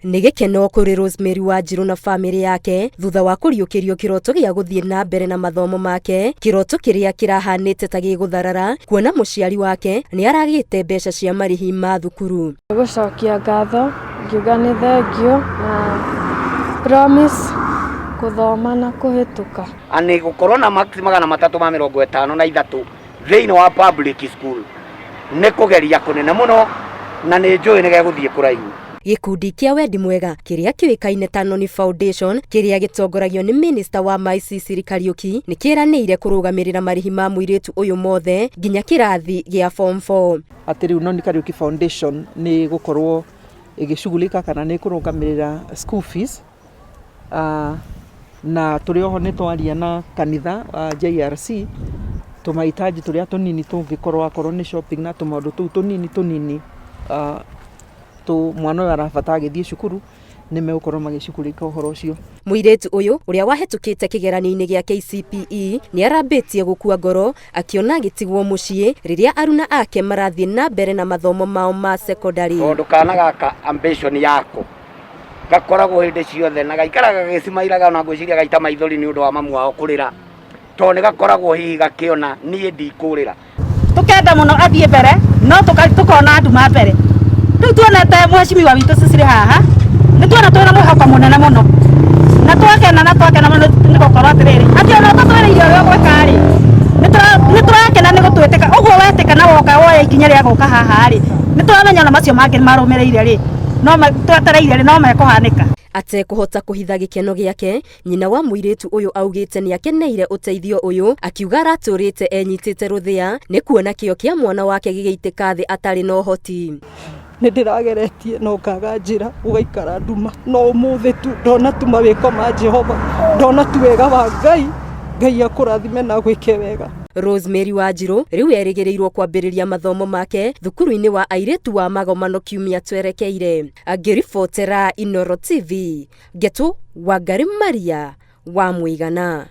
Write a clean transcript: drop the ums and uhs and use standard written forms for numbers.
Nĩ gĩkeno kũrĩ Rosemary Wanjiru na famĩlĩ yake thutha wa kũriũkĩrio kĩroto gĩa gũthiĩ na mbere na mathomo make, kĩroto kĩrĩa kĩrahanĩte ta gĩgũtharara kuona mũciari wake nĩ aragĩte mbeca cia marĩhi ma thukuru. Gũcokia ngatho ngiuga nĩ thengio na promise gũthoma na kũhĩtũka. Ani gũkorwo na max 353 thĩinĩ wa public school nĩ kũgeria kũnene mũno na nĩ njũĩ nĩ gegũthiĩ kũraihu. Gĩkundi kĩa Wendi Mwega kĩrĩa kĩũĩkaine ta Noni Foundation kĩrĩa gĩtongoragio nĩ Minister wa Maĩ Cicely Kariuki nĩ kĩranĩire kũrũgamĩrĩra marĩhi ma mũirĩtu ũyũ mothe nginya kĩrathi gĩa form 4. Atĩ rĩu Noni Kariuki Foundation nĩ gũkorwo ĩgĩcugulika kana nĩ kũrũgamĩrĩra school fees, na tũrĩ oho nĩ twaria na kanitha JRC tũmahitaji tũrĩa tũnini tũngĩkorwo akorwo nĩ shopping na tũmaũndũ tũu tũnini mwana ũyũ arabata agĩthiĩ cukuru nĩ megũkorwo magĩcugulika ũhoro ũcio. Mũirĩtu ũyũ ũrĩa wahĩtũkĩte kĩgeranio-inĩ gĩa KCPE nĩ arambĩtie gũkua ngoro akĩona agĩtigwo mũciĩ rĩrĩa aruna ake marathiĩ na mbere na mathomo mao ma secondary. Tondũ kana gaka ambition yako gakoragwo hĩndĩ ciothe na gaikaraga gĩcimairaga na ngwĩciria gaita maithori nĩ ũndũ wa mamu wao kũrĩra, tondũ nĩ gakoragwo hihi gakĩona niĩ ndikũrĩra. Tũkenda mũno athiĩ mbere no tũkona nduma mbere. Rĩu tuonete mheshimiwa witũ Cicely haha nĩ tuona twĩna mwĩhoko mũnene mũno na twakena mũno nĩ gũkorwo atĩrĩrĩ atĩ ona tũtwereire ũrĩa gwĩka-rĩ nĩ tũrakena nĩ gũtwĩtĩka ũguo wetĩka na woka woya ikinya rĩa gũka haha-rĩ nĩ tũramenya ona macio mangĩ marũmĩrĩire-rĩ no twetereire-rĩ no mekũhanĩka. Atekũhota kũhitha gĩkeno gĩake, nyina wa mũirĩtu ũyũ augĩte nĩ akeneire ũteithio ũyũ akiuga aratũrĩte enyitĩte rũthĩa nĩ kuona kĩo kĩa mwana wake gĩgĩitĩka thĩ atarĩ na ũhoti. Nĩ ndĩrageretie no ngaga njĩra ũgaikara nduma no ũmũthĩ tu ndona tu mawĩko ma Jehova, ndona tu wega wa Ngai akũrathime na gwĩke wega. Rosemary Wanjiru rĩu erĩgĩrĩirwo kwambĩrĩria mathomo make thukuru-inĩ wa airĩtu wa Magomano kiumia twerekeire. Angĩribotera Inooro TV, Ngetũ Wangari Maria wa Mũigana.